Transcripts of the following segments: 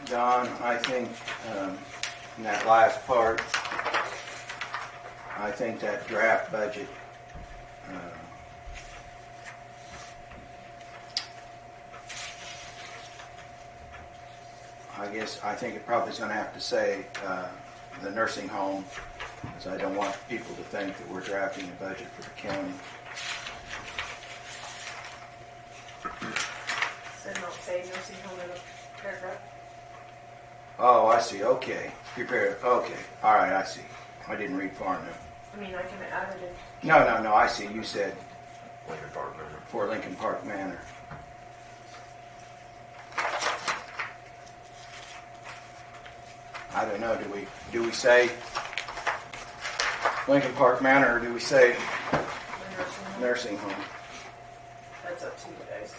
Don, I think in that last part, I think that draft budget I think it probably is going to have to say the nursing home, because I don't want people to think that we're drafting a budget for the county. So don't say nursing home in a paragraph? Oh, I see. Okay. Prepare. Okay. All right, I see. I didn't read far enough. I mean, I can add it in. No. I see. You said Lincoln Park Manor. for Lincoln Park Manor. I don't know. Do we say Lincoln Park Manor, or do we say nursing home? That's up to you guys.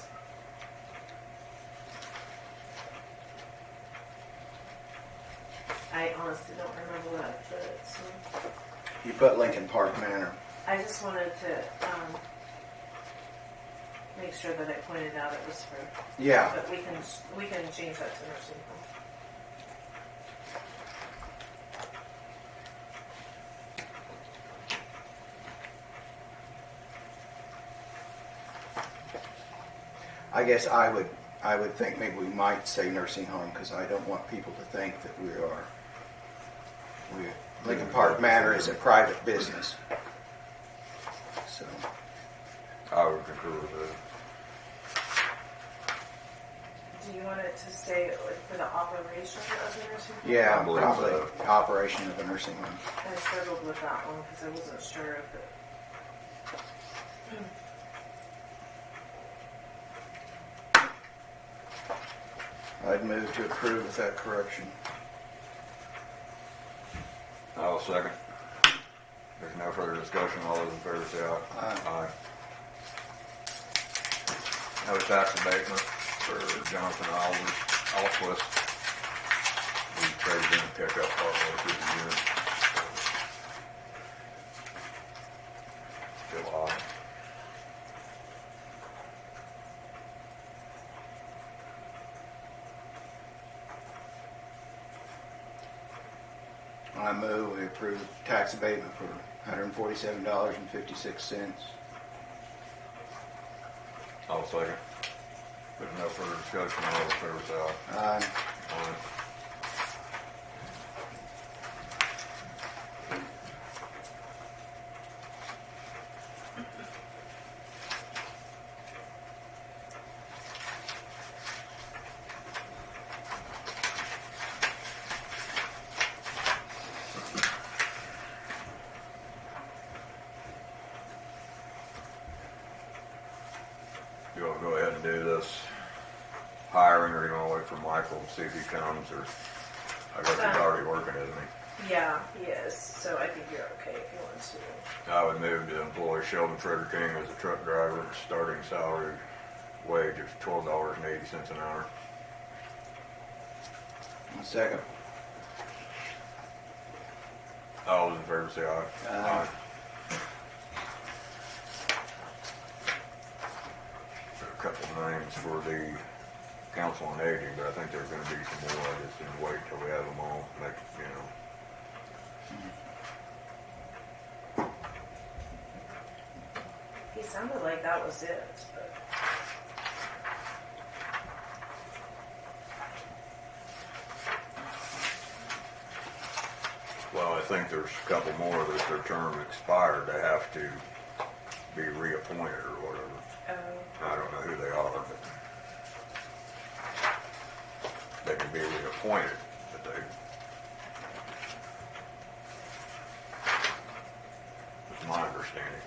I honestly don't remember what I put, so. You put Lincoln Park Manor. I just wanted to make sure that I pointed out it was for. Yeah. But we can change that to nursing home. I guess I would think maybe we might say nursing home, because I don't want people to think that Lincoln Park Manor is a private business. So I would concur with that. Do you want it to say like for the operation of the nursing home? yeah, I believe probably so. operation of a nursing home. I struggled with that one because I wasn't sure if it. I'd move to approve with that correction. I'll second. There's no further discussion. All those in favor say aye. Aye. No tax abatement for Jonathan Alquist. We traded in a pickup partway through the year. July. I move we approve tax abatement for $147.56. I'll second. There's no further discussion. All those in favor say aye. Aye. Aye. You want to go ahead and do this hiring, or you want to wait for Michael and see if he comes, or I guess he's already working, isn't he? Yeah, he is. So I think you're okay if you want to. I would move to employ Sheldon Trigger King as a truck driver, starting salary wage of $12.80 an hour. Second. All those in favor say aye. Aye. There are a couple of names for the Council on Aging, but I think there's going to be some more. I just didn't wait till we have them all. Make, He sounded like that was it. But. Well, I think there's a couple more that their term expired. They have to be reappointed or whatever. I don't know who they are, but they can be reappointed, but that's my understanding.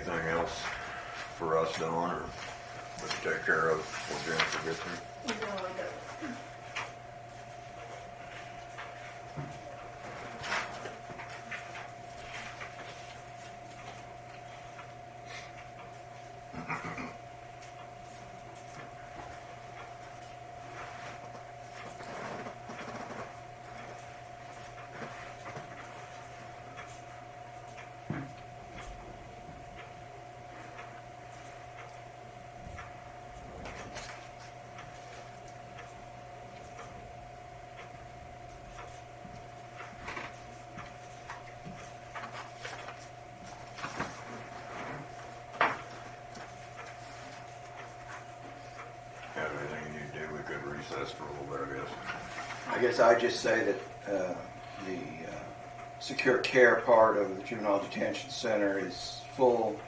anything else for us done, or we can take care of before Jennifer gets here? No, I don't. Have anything you need to do, we could recess for a little bit, I guess. I guess I'd just say that the secure care part of the juvenile detention center is full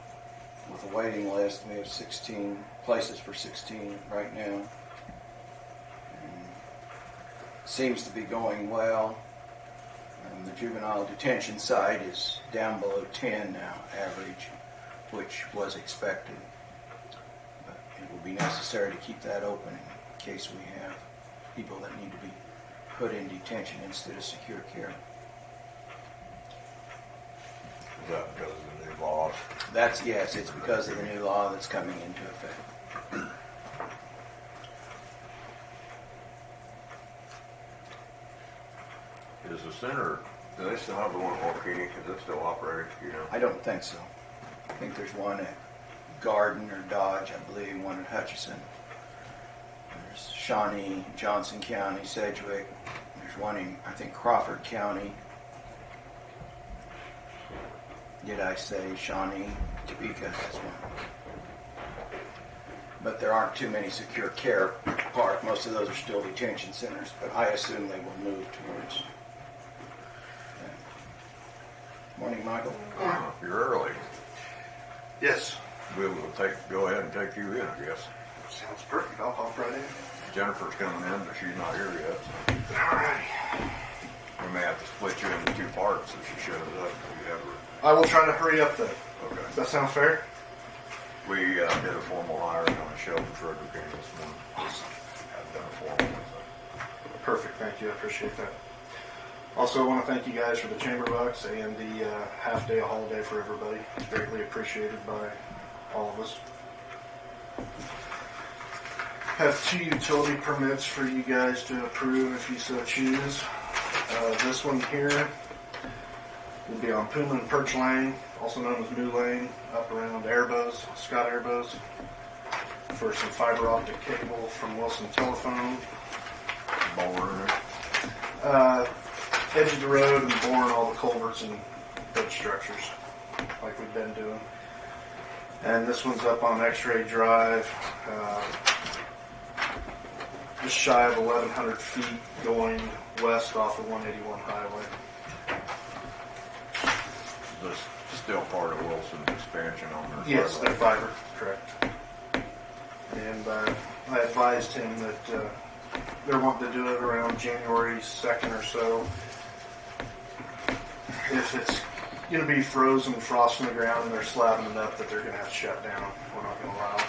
with a waiting list. We have 16 places for 16 right now. And seems to be going well. The juvenile detention side is down below 10 now, average, which was expected. But it will be necessary to keep that open in case we have people that need to be put in detention instead of secure care. Is that because of the new laws? Yes, it's because of the new law that's coming into effect. Is the center, do they still have the one at Waukee? Is it still operating, you know? I don't think so. I think there's one at Garden or Dodge, I believe, one at Hutchinson. There's Shawnee, Johnson County, Sedgwick. There's one in, I think, Crawford County. Did I say Shawnee? Topeka has one. But there aren't too many secure care park. Most of those are still detention centers, but I assume they will move towards. Morning, Michael. You're early. Yes. We'll go ahead and take you in, I guess. Sounds perfect. I'll hop right in. Jennifer's coming in, but she's not here yet. So Alrighty. we may have to split you into two parts if she shows up. We have her. I will try to hurry up then. Okay. Does that sound fair? We did a formal hiring on Michel and Schroeder came this morning. Awesome. Have done a formal one. So. Perfect. Thank you. I appreciate that. Also, I want to thank you guys for the chamber bucks and the half day of holiday for everybody. It's greatly appreciated by all of us. Have 2 utility permits for you guys to approve if you so choose. This one here will be on Puma and Perch Lane, also known as New Lane, up around Airbus, Scott Airbus, for some fiber optic cable from Wilson Telephone. Boring. Edge of the road and boring all the culverts and bridge structures like we've been doing. And this one's up on X-Ray Drive, just shy of 1,100 feet going west off of 181 Highway. Is this still part of Wilson's expansion on their Yes, fiber? they're fiber, correct. And I advised him that they're wanting to do it around January 2nd or so. If it's going to be frozen frost in the ground and they're slabbing it up, that they're going to have to shut down. We're not going to allow it.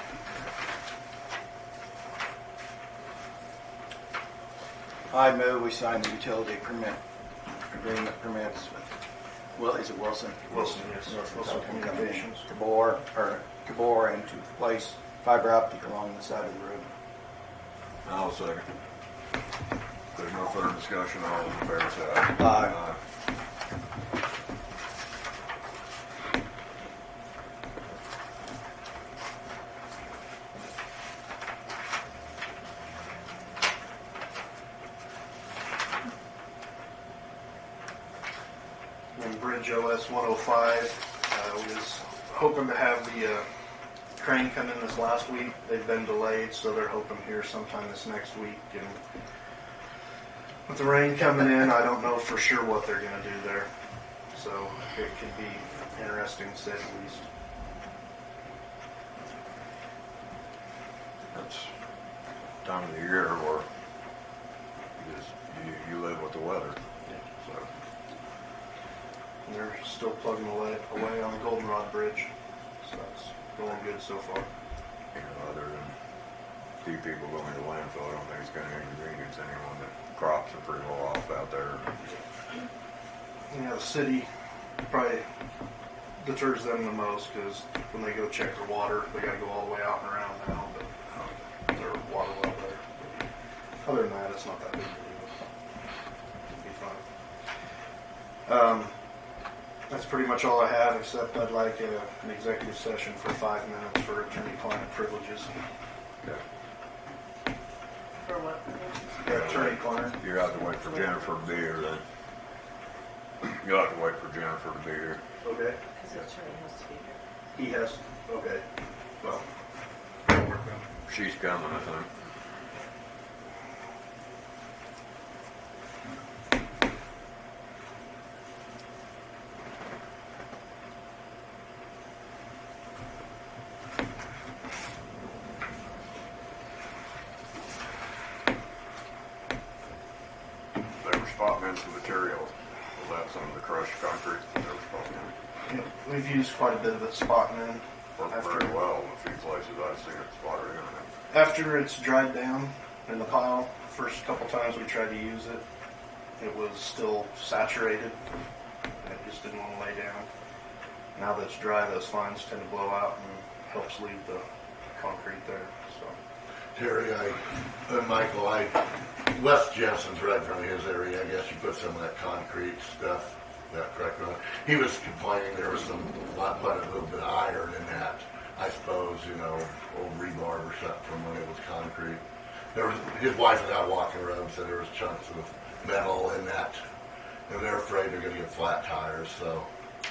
I move we sign the utility permit agreement permits with, well, is it Wilson? Wilson, yes. Wilson Communications. Cabor, and to place fiber optic along the side of the road. I'll second. There's no further discussion. All in favor, say aye. Aye. And Bridge OS 105 was hoping to have the crane come in this last week. They've been delayed, so they're hoping here sometime this next week. And with the rain coming in, I don't know for sure what they're going to do there. So it could be interesting to say the least. That's time of the year where you live with the weather. So And they're still plugging away on the Goldenrod Bridge. So that's going good so far. You know, other than a few people going to landfill, I don't think it's going to inconvenience anyone. The crops are pretty well off out there. Yeah, the city probably deters them the most because when they go check their water, they got to go all the way out and around now. But their water well there. But other than that, it's not that big of a deal. It'll be fine. That's pretty much all I have, except I'd like an executive session for 5 minutes for attorney-client privileges. Okay. For what? Yeah, attorney-client. You have to wait for Jennifer to be here then. You'll have to wait for Jennifer to be here. Okay. Because the attorney has to be here. He has. Okay. Well, that'll work then. She's coming, I think. They were spotting in some material. Was that some of the crushed concrete that they were spotting in? Yeah, we've used quite a bit of it spotting in. Worked very well in a few places I've seen it spotted in. After it's dried down in the pile, first couple times we tried to use it, it was still saturated. And it just didn't want to lay down. Now that it's dry, those fines tend to blow out and helps leave the concrete there. So Terry, Michael, Wes Jensen's right in front of his area. I guess you put some of that concrete stuff, that correct? He was complaining there was quite a little bit of iron in that. I suppose, old rebar or something from when it was concrete. His wife was out walking around and said there was chunks of metal in that. And they're afraid they're going to get flat tires, so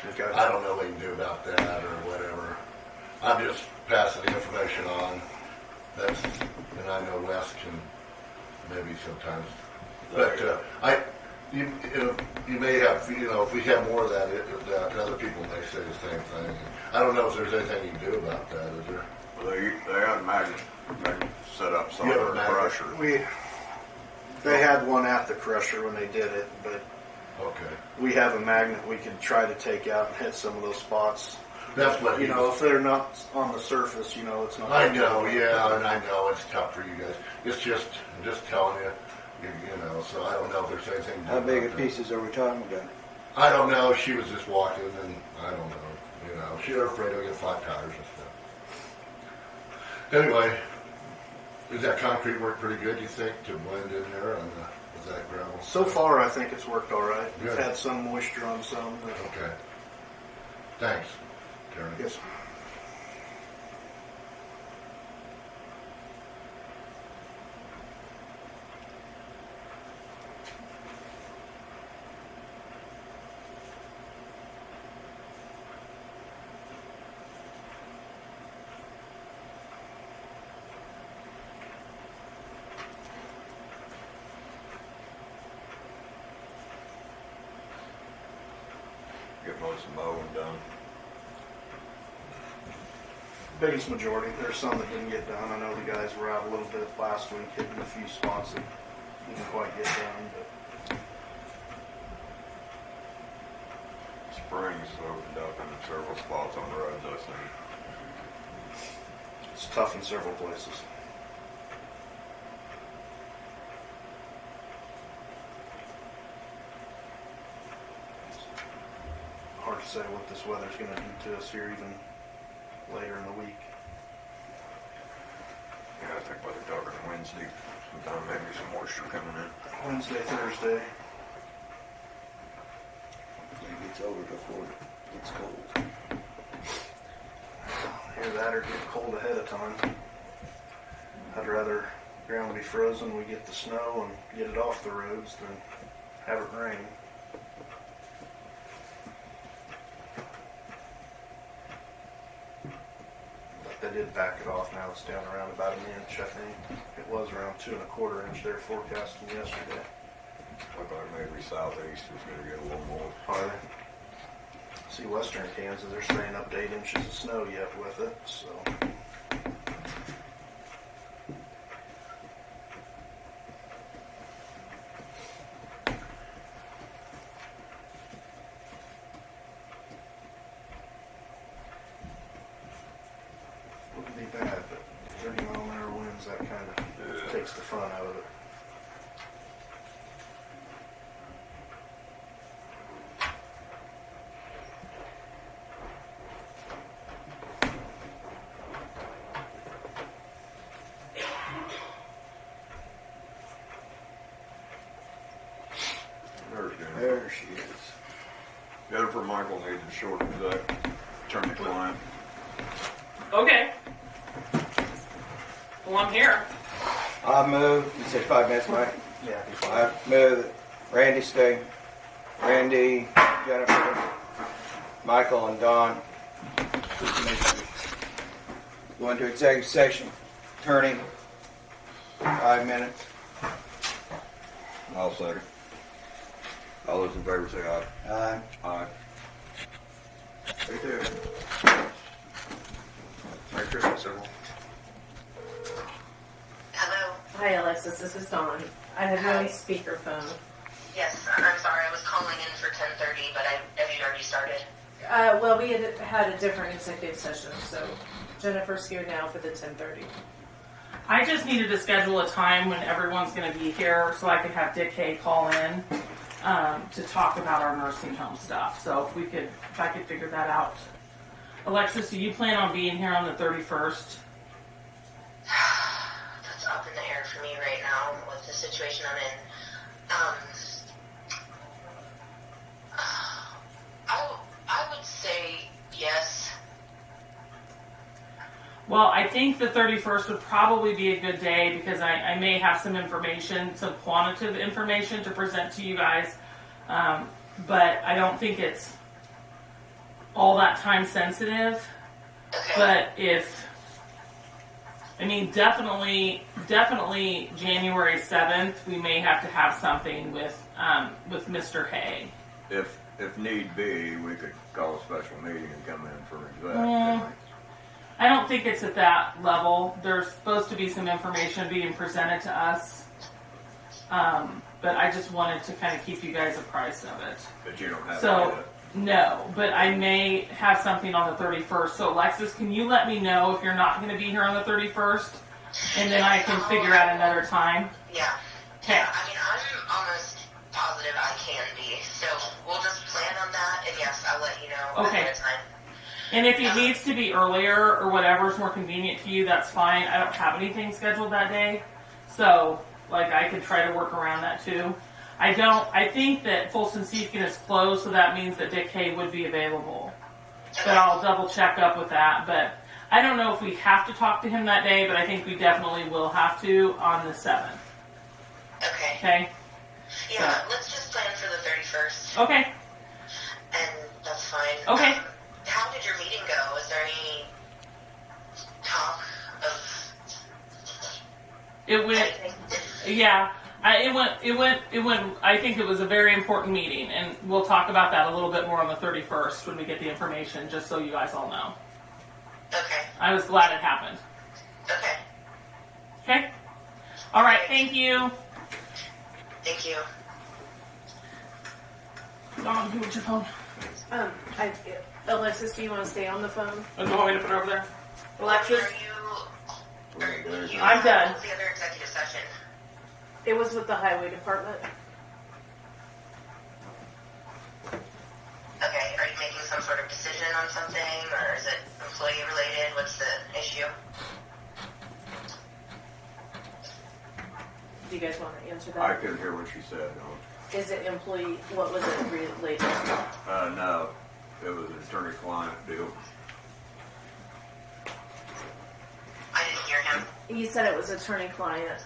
okay. I don't know what you can do about that or whatever. I'm just passing the information on. And I know Wes can maybe sometimes. But you may have, if we have more of that, other people may say the same thing. I don't know if there's anything you can do about that, is there? Well, they had a magnet set up somewhere Yeah, in the magnet. crusher. They had one at the crusher when they did it, but Okay. we have a magnet we could try to take out and hit some of those spots. That's what If they're not on the surface, it's not. I know, yeah, and I know it's tough for you guys. It's just, I'm just telling you, so I don't know if there's anything to do How big about of that. pieces are we talking about? I don't know. She was just walking, and I don't know. She's afraid of get flat tires and stuff. Anyway, does that concrete work pretty good, you think, to blend in there with that gravel? So far, I think it's worked all right. We've Good. had some moisture on some. But Okay. Thanks, Terry. yes. Get most of the mowing done. Biggest majority. There's some that didn't get done. I know the guys were out a little bit last week, hitting a few spots that didn't quite get done. But Springs opened up in several spots on the roads, I think. it's tough in several places. Hard to say what this weather's going to do to us here even later in the week. Yeah, I think by the talking Wednesday, sometime maybe some moisture coming in. Wednesday, Thursday. It gets over before it gets cold. Either that or get cold ahead of time. I'd rather ground be frozen, we get the snow and get it off the roads than have it rain. But they did back it off. Now it's down around about an inch, I think. It was around 2 1/4 inch they're forecasting yesterday. Looked like maybe southeast was going to get a little more. Are they? See, western Kansas, they're saying up to 8 inches of snow yet with it, so. takes the front out of it. There's Jennifer. There she is. Jennifer, Michael needs a short exec. Attorney-client. Okay. Well, I'm here. I move, you said 5 minutes, Mike? Yeah. I move that Randy stay. Randy, Jennifer, Michael, and Don. Go into executive session. Attorney, 5 minutes. I'll second. All those in favor say aye. Aye. Aye. Right there. Merry Christmas, everyone. Hello. Hi, Alexis. This is Dawn. I have you on speakerphone. Yes, I'm sorry. I was calling in for 10:30, but have you already started? Well, we had a different executive session, so Jennifer's here now for the 10:30. I just needed to schedule a time when everyone's going to be here so I could have Dick Hay call in to talk about our nursing home stuff. So if I could figure that out. Alexis, do you plan on being here on the 31st? That's up in the air for me right now with the situation I'm in. I would say yes. Well, I think the 31st would probably be a good day because I may have some information, some quantitative information to present to you guys. But I don't think it's all that time sensitive. Okay. But definitely January 7th, we may have to have something with Mr. Hay. If need be, we could call a special meeting and come in for exec. I don't think it's at that level. There's supposed to be some information being presented to us. But I just wanted to kind of keep you guys apprised of it. But you don't have So, to. no, but I may have something on the 31st. So, Alexis, can you let me know if you're not going to be here on the 31st? And then I can figure out another time. Yeah. Okay. Yeah, I mean, I'm almost positive I can be. So we'll just plan on that, and yes, I'll let you know Okay. ahead of time. And if it needs to be earlier or whatever's more convenient to you, that's fine. I don't have anything scheduled that day. So, I could try to work around that too. I think that Folsom Seafkin is closed, so that means that Dick Hay would be available. But I'll double check up with that. But I don't know if we have to talk to him that day, but I think we definitely will have to on the 7th. Okay. Okay? Yeah, let's just plan for the 31st, Okay. and that's fine. Okay. How did your meeting go? Is there any talk of It went, anything? yeah. It went, I think it was a very important meeting, and we'll talk about that a little bit more on the 31st when we get the information, just so you guys all know. Okay. I was glad it happened. Okay. Okay? All right, thank you. Thank you. Dawn, who was your phone? Alexis, do you want to stay on the phone? Oh, do you want me to put it over there? Alexis? Are you I'm done. What was the other executive session? It was with the highway department. Okay, are you making some sort of decision on something, or is it employee related? What's the issue? Do you guys want to answer I that? couldn't hear what she said. No. Is it employee? What was it related to? No. It was an attorney-client deal. I didn't hear him. You said it was attorney-client.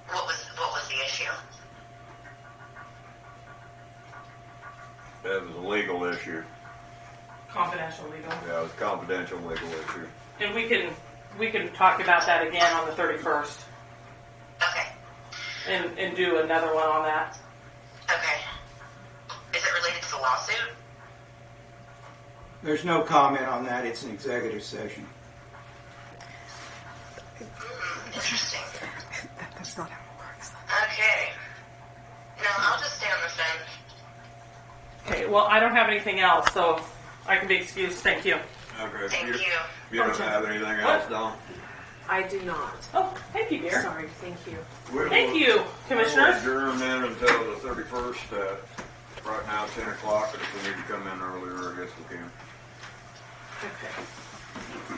What was the issue? It was a legal issue. Confidential legal. Yeah, it was a confidential legal issue. And we can talk about that again on the 31st Okay. and do another one on that. Okay. Is it related to the lawsuit? There's no comment on that. It's an executive session. Interesting. That's not how it works. Okay. No, I'll just stay on the phone. Okay, well, I don't have anything else, so I can be excused. Thank you. Okay. Thank you. You don't have anything else, Don? I do not. Oh, thank you, dear. Sorry, thank you. Thank you, Commissioners. We'll adjourn then until the 31st at right now 10 o'clock, and if we need to come in earlier, I guess we can. Okay.